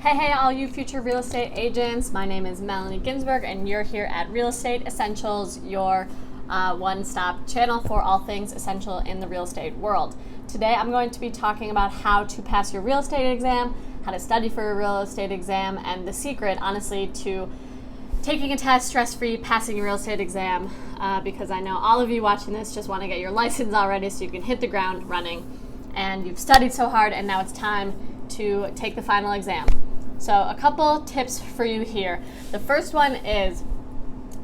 Hey, all you future real estate agents. My name is Melanie Ginsberg, and you're here at Real Estate Essentials, your one-stop channel for all things essential in the real estate world. Today, I'm going to be talking about how to pass your real estate exam, how to study for a real estate exam, and the secret, honestly, to taking a test stress-free, passing your real estate exam, because I know all of you watching this just want to get your license already so you can hit the ground running. And you've studied so hard, and now it's time to take the final exam. So a couple tips for you here. The first one is,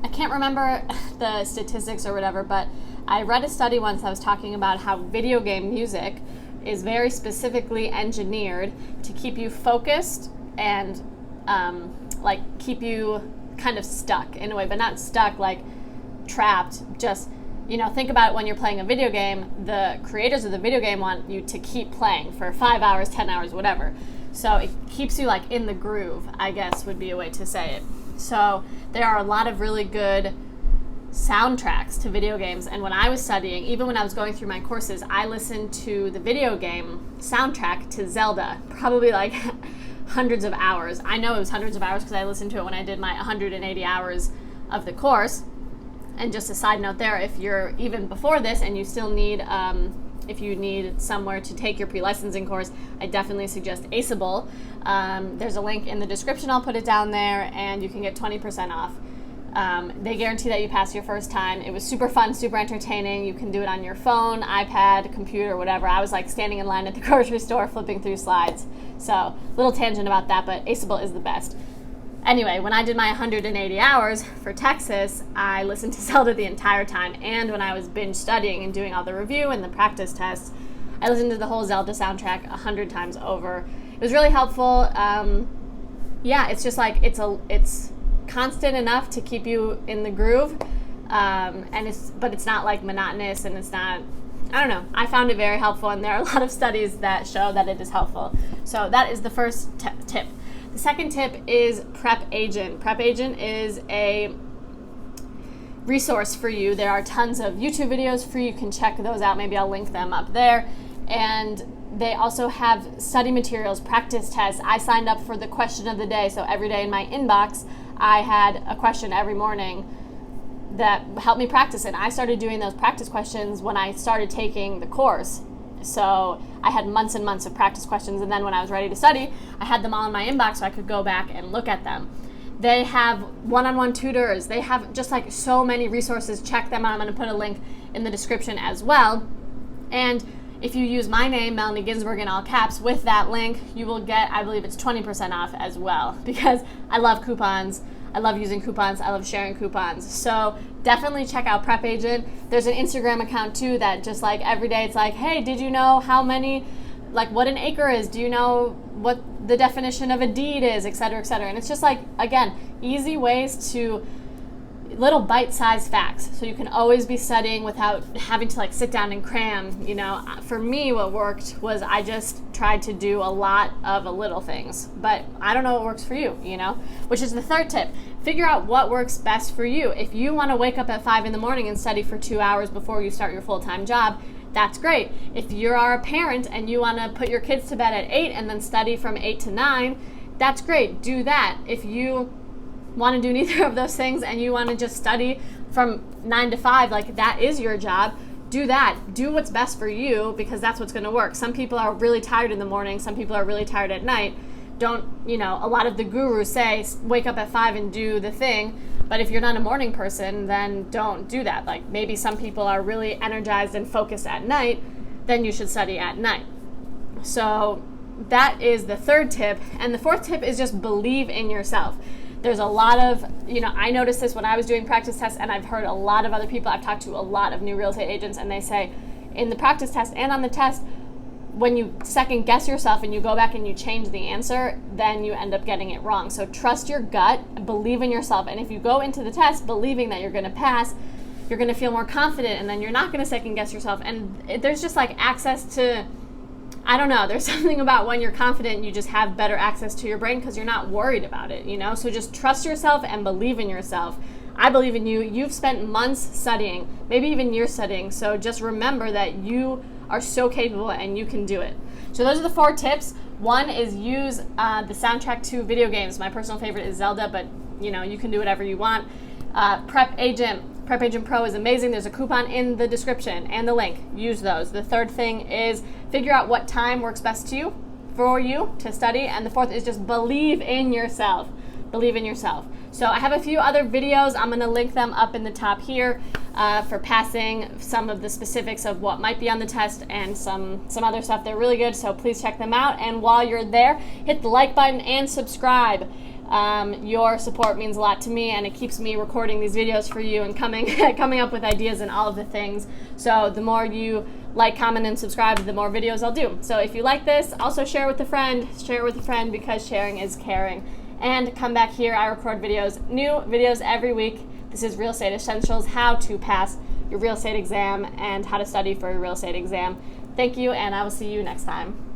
I can't remember the statistics or whatever, but I read a study once that was talking about how video game music is very specifically engineered to keep you focused and keep you kind of stuck in a way, but not stuck like trapped. Just, think about it when you're playing a video game. The creators of the video game want you to keep playing for 5 hours, 10 hours, whatever. So it keeps you in the groove, I guess would be a way to say it. So there are a lot of really good soundtracks to video games. And when I was studying, even when I was going through my courses, I listened to the video game soundtrack to Zelda, probably hundreds of hours. I know it was hundreds of hours because I listened to it when I did my 180 hours of the course. And just a side note there, if you're even before this and you still need, if you need somewhere to take your pre-licensing course, I definitely suggest Aceable. There's a link in the description, I'll put it down there, and you can get 20% off. They guarantee that you pass your first time. It was super fun, super entertaining. You can do it on your phone, iPad, computer, whatever. I was standing in line at the grocery store flipping through slides. So, little tangent about that, but Aceable is the best. Anyway, when I did my 180 hours for Texas, I listened to Zelda the entire time. And when I was binge studying and doing all the review and the practice tests, I listened to the whole Zelda soundtrack 100 times over. It was really helpful. It's just it's constant enough to keep you in the groove. But it's not monotonous, and it's not, I don't know. I found it very helpful, and there are a lot of studies that show that it is helpful. So that is the first tip. The second tip is Prep Agent. Prep Agent is a resource for you. There are tons of YouTube videos free. You can check those out. Maybe I'll link them up there. And they also have study materials, practice tests. I signed up for the question of the day. So every day in my inbox, I had a question every morning that helped me practice. And I started doing those practice questions when I started taking the course. So I had months and months of practice questions, and then when I was ready to study, I had them all in my inbox so I could go back and look at them. They have one-on-one tutors. They have just so many resources. Check them out. I'm going to put a link in the description as well. And if you use my name, Melanie Ginsberg, in all caps, with that link, you will get, I believe it's 20% off as well, because I love coupons. I love using coupons. I love sharing coupons. So definitely check out Prep Agent. There's an Instagram account too that just every day it's hey, did you know how many, what an acre is? Do you know what the definition of a deed is, et cetera, et cetera. And it's just again, easy ways to, little bite-sized facts. So you can always be studying without having to sit down and cram. For me, what worked was I just tried to do a lot of little things, but I don't know what works for you, which is the third tip. Figure out what works best for you. If you want to wake up at 5 in the morning and study for 2 hours before you start your full-time job, that's great. If you are a parent and you want to put your kids to bed at 8 and then study from 8 to 9, that's great. Do that. If you want to do neither of those things and you want to just study from 9 to 5, that is your job, do that. Do what's best for you, because that's what's going to work. Some people are really tired in the morning. Some people are really tired at night. Don't, a lot of the gurus say wake up at 5 and do the thing. But if you're not a morning person, then don't do that. Maybe some people are really energized and focused at night, then you should study at night. So that is the third tip. And the fourth tip is just believe in yourself. There's a lot of, I noticed this when I was doing practice tests, and I've heard a lot of other people, I've talked to a lot of new real estate agents, and they say in the practice test and on the test, when you second guess yourself and you go back and you change the answer, then you end up getting it wrong. So trust your gut, believe in yourself. And if you go into the test believing that you're going to pass, you're going to feel more confident, and then you're not going to second guess yourself. And there's just access to, I don't know, there's something about when you're confident, you just have better access to your brain because you're not worried about it, So just trust yourself and believe in yourself. I believe in you. You've spent months studying, maybe even years studying. So just remember that you are so capable and you can do it. So those are the 4 tips. One is use the soundtrack to video games. My personal favorite is Zelda, but you can do whatever you want. Prep Agent Pro is amazing. There's a coupon in the description and the link. Use those. The third thing is figure out what time works best for you to study. And the fourth is just believe in yourself. Believe in yourself. So I have a few other videos. I'm going to link them up in the top here for passing, some of the specifics of what might be on the test and some other stuff. They're really good, so please check them out. And while you're there, hit the like button and subscribe. Your support means a lot to me, and it keeps me recording these videos for you and coming up with ideas and all of the things. So the more you like, comment, and subscribe, the more videos I'll do. So if you like this, also share with a friend. Share it with a friend, because sharing is caring. And come back here. I record new videos every week. This is Real Estate Essentials, how to pass your real estate exam and how to study for your real estate exam. Thank you, and I will see you next time.